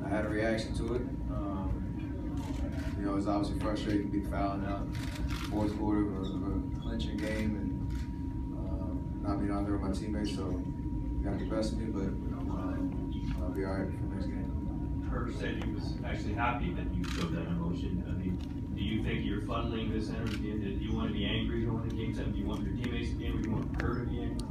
I had a reaction to it. You know, it's obviously frustrating to be fouling out fourth quarter of a clinching game and not being out there with my teammates. So it got the best of me, but I'll be all right for the next game. Herb said he was actually happy that you showed that emotion. I mean, do you think you're funneling this energy into, do you want to be angry going into game 7? Do you want your teammates to be angry? Do you want her to be angry?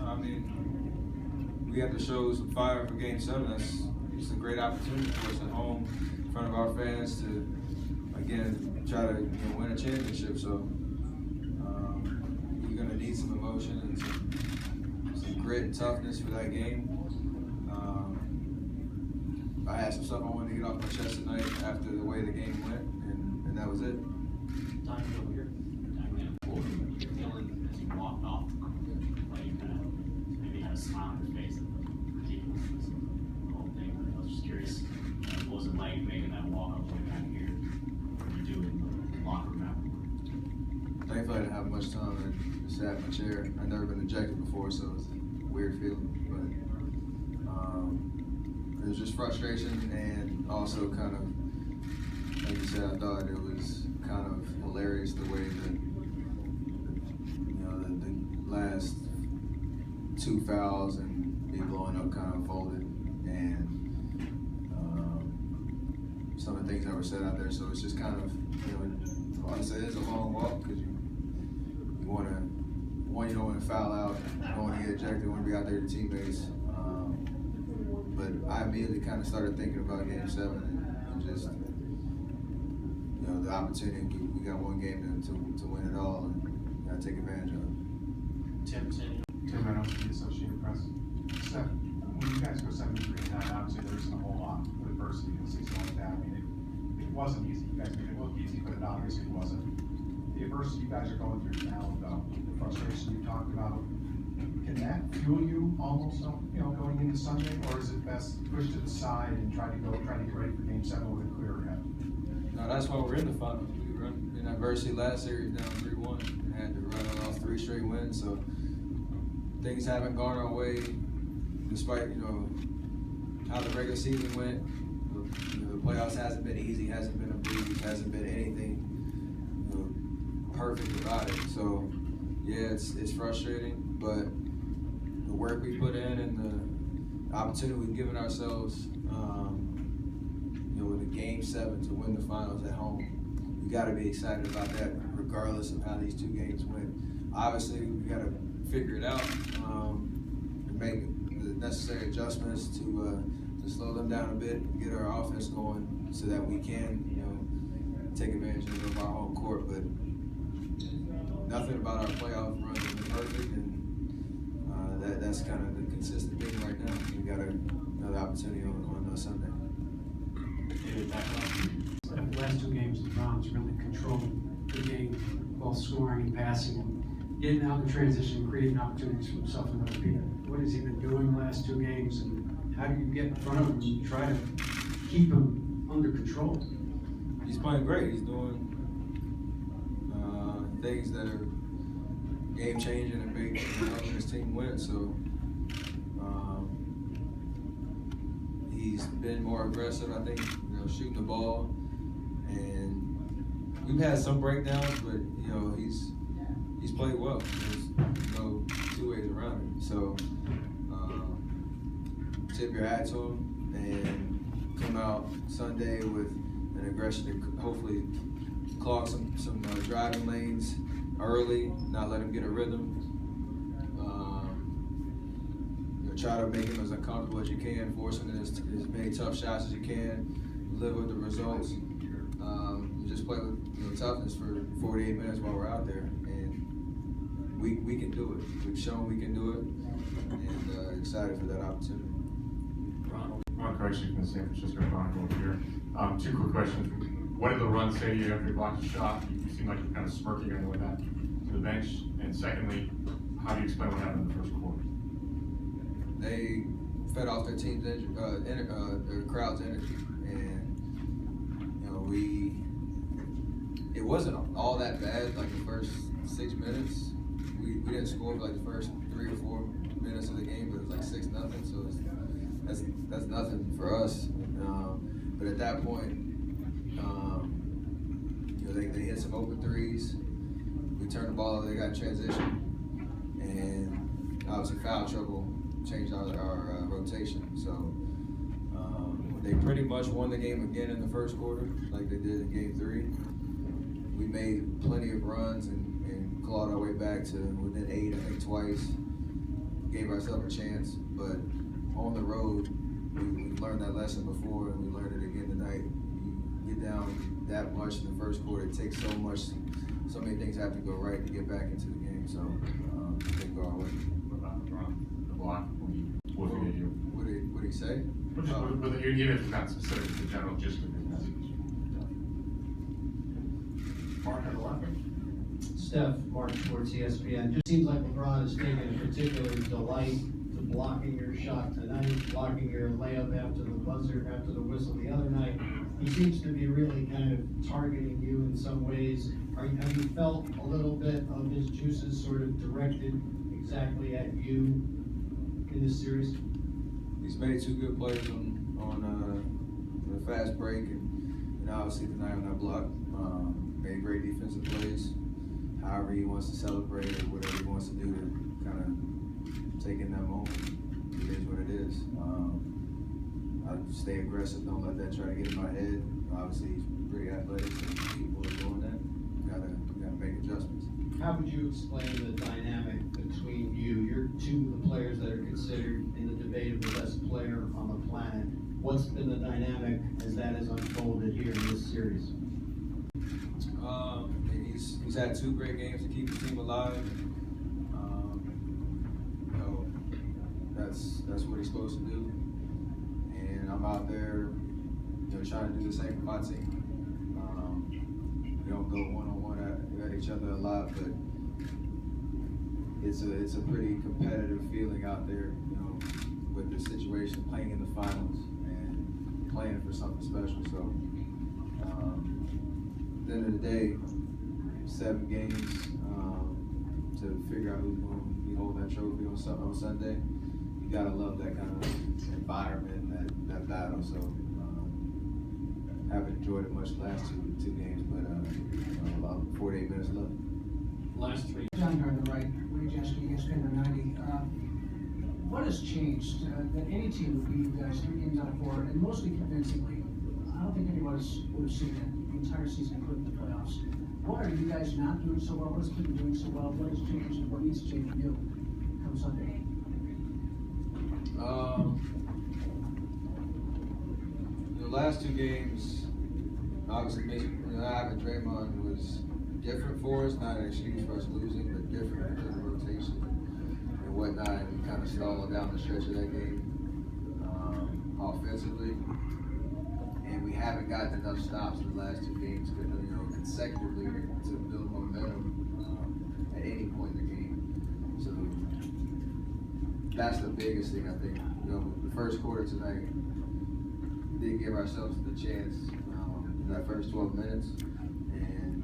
I mean, we have to show some fire for game 7. It's a great opportunity for us at home in front of our fans to, again, try to win a championship. So you're going to need some emotion and some grit and toughness for that game. I had some stuff I wanted to get off my chest tonight after the way the game went, and that was it. Time over here. You're feeling as you walked off, like you kind of maybe had a smile on your face that was ridiculous. The whole thing. I was just curious, what was it like making that walk up way back here? What were you doing in the locker room afterward? Thankfully, I didn't have much time and just sat in my chair. I'd never been ejected before, so it's a weird feeling. But it was just frustration and also kind of, like you said, I thought it was kind of hilarious the way that, the last 2 fouls and me blowing up kind of unfolded, and some of the things that were said out there. So it's just kind of, honestly, it is a long walk because you want to, you don't want to foul out, you don't want to get ejected, you want to be out there with your teammates. But I immediately kind of started thinking about game 7 and just, the opportunity. We got one game to win it all, and we got to take advantage of it. Tim Reynolds from the Associated Press. Steph, when you guys go 7-3 and obviously there isn't a whole lot of adversity in a season like that. I mean, it wasn't easy. You guys made it look easy, but it obviously wasn't. The adversity you guys are going through now, the frustration you talked about, can that fuel you almost, going into Sunday, or is it best pushed to the side and try to get ready for game 7 with a clear head? No, that's why we're in the finals. We were in adversity last series down 3-1 and had to run off 3 straight wins. So things haven't gone our way, despite how the regular season went. The playoffs hasn't been easy, hasn't been a breeze, hasn't been anything perfect about it. So yeah, it's frustrating, but the work we put in and the opportunity we've given ourselves, with a game 7 to win the finals at home, we got to be excited about that, regardless of how these 2 games went. Obviously, we got to figure it out and make the necessary adjustments to slow them down a bit, get our offense going, so that we can, take advantage of our home court. But nothing about our playoff run has been perfect, and that's kind of the consistent thing right now. We got another opportunity on Sunday. The last 2 games, the Browns really controlled the game, both scoring and passing, and getting out in transition, creating opportunities for himself and other people. What has he been doing the last 2 games, and how do you get in front of him and try to keep him under control? He's playing great. He's doing things that are game-changing and make his team win. So he's been more aggressive, I think, shooting the ball. And we've had some breakdowns, but he's played well. There's no 2 ways around it. So tip your hat to him and come out Sunday with an aggression to hopefully clog some driving lanes early, not let him get a rhythm. Try to make him as uncomfortable as you can, force him in as many tough shots as you can, live with the results. Just play with toughness for 48 minutes while we're out there, and we can do it. We've shown we can do it, and excited for that opportunity. Ron Krejci from the San Francisco Chronicle here. 2 quick questions. What did the run say to you after you blocked the shot? You seem like you're kind of smirking on the way back to the bench. And secondly, how do you explain what happened in the first quarter? They fed off their team's their crowd's energy, and it wasn't all that bad. Like the first 6 minutes, we didn't score for like the first 3 or 4 minutes of the game, but it was like 6-0. So that's nothing for us. But at that point, they hit some open threes. We turned the ball over, they got in transition, and obviously foul trouble changed our rotation. So they pretty much won the game again in the first quarter, like they did in game 3. We made plenty of runs and clawed our way back to within 8, I think twice. Gave ourselves a chance, but on the road, we learned that lesson before, and we learned it again tonight. You get down that much in the first quarter, it takes so many things have to go right to get back into the game. So they go our way. What about the block? What did he do? What did he say? Even if it's not specific, the general gist of it. Mark on the left. Steph, Mark Sports, ESPN. Just seems like LeBron has taken a particular delight to blocking your shot tonight, blocking your layup after the buzzer, after the whistle the other night. He seems to be really kind of targeting you in some ways. Have you felt a little bit of his juices sort of directed exactly at you in this series? He's made 2 good plays on the fast break, and obviously tonight on that block. Made great defensive plays. However he wants to celebrate or whatever he wants to do to kind of take in that moment. It is what it is. I stay aggressive, don't let that try to get in my head. Obviously he's pretty athletic, so people are doing that. You gotta make adjustments. How would you explain the dynamic between you? You're 2 of the players that are considered in the debate of the best player on the planet. What's been the dynamic as that has unfolded here in this series? He's had 2 great games to keep the team alive. That's what he's supposed to do. And I'm out there, trying to do the same for my team. We don't go one-on-one at each other a lot, but it's a pretty competitive feeling out there, with the situation, playing in the finals and playing for something special. So at the end of the day, 7 games to figure out who's going to be holding that trophy on Sunday. You gotta love that kind of environment, that battle. So haven't enjoyed it much the last two games, but about 48 minutes left. Last 3. John here on the right, Ray Jeske, ESPN 90. What has changed that any team would beat you guys 3 games out of 4, and mostly convincingly? I don't think anyone would have seen that the entire season, including the playoffs. What are you guys not doing so well? What is Cleveland doing so well? What has changed, and what needs to change for you come Sunday? The last 2 games, obviously, having Draymond was different for us. Not an excuse for us losing, but different because of rotation and whatnot. And we kind of stalled down the stretch of that game offensively, and we haven't gotten enough stops in the last 2 games, consecutively to build momentum at any point in the game. So that's the biggest thing I think. The first quarter tonight, we did give ourselves the chance in that first 12 minutes, and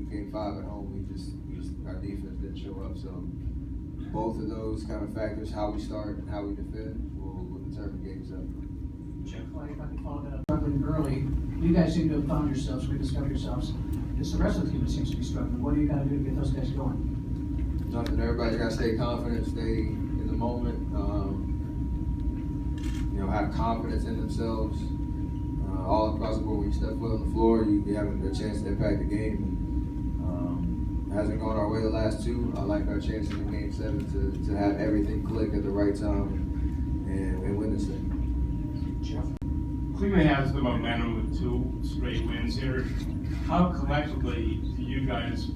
game 5 at home, we just our defense didn't show up. So both of those kind of factors, how we start and how we defend, will determine game 7. Jeff, if I can follow that up. Struggling early, you guys seem to have found yourselves, rediscovered yourselves. It's the rest of the team that seems to be struggling. What do you got to do to get those guys going? Nothing. Everybody's got to stay confident, stay in the moment. Have confidence in themselves. All across the board, when you step foot on the floor, you be having a chance to impact the game. It hasn't gone our way the last 2. I like our chances in game 7 to have everything click at the right time and win this thing. Jeff? Cleveland has the momentum with 2 straight wins here. How collectively do you guys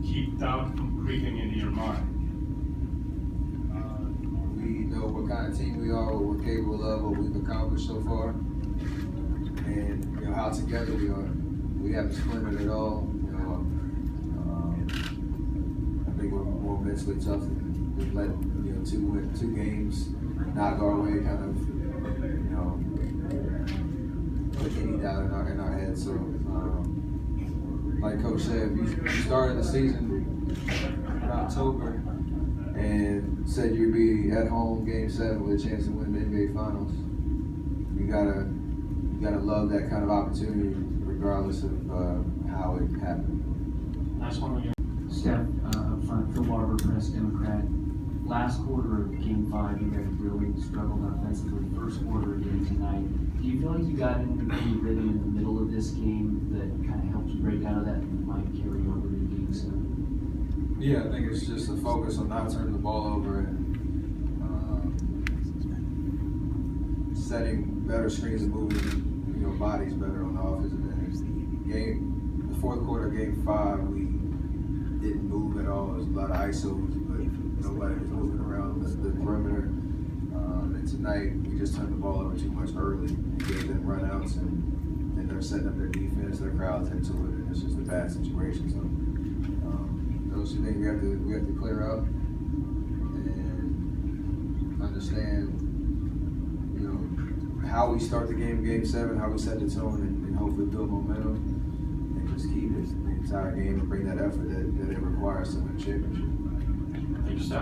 keep doubt from creeping into your mind? We know what kind of team we are, what we're capable of, what we've accomplished so far, and how together we are. We haven't splintered at all. I think we're more mentally tough than we've let 2 games knock our way, kind of put any doubt in our heads. So, like Coach said, we started the season in October, and said you'd be at home game 7 with a chance to win the NBA Finals. You gotta love that kind of opportunity, regardless of how it happened. Last one, we Steph, up front, Phil Barber, Press Democrat. Last quarter of Game 5, you guys really struggled offensively. First quarter again tonight. Do you feel like you got into any rhythm in the middle of this game that kind of helped you break out of that and might carry over to Game 7? Yeah, I think it's just a focus on not turning the ball over and setting better screens and moving, bodies better on the offensive end. The fourth quarter of Game 5, we didn't move at all. There was a lot of ISOs, but nobody was moving around the perimeter. And tonight, we just turned the ball over too much early and gave them runouts, and they're setting up their defense. Their crowd's into it, and it's just a bad situation. So those two things we have to clear up and understand, how we start the game 7, how we set the tone, and hopefully build momentum, and just keep it the entire game and bring that effort that it requires to win a championship. Thank you, Steph.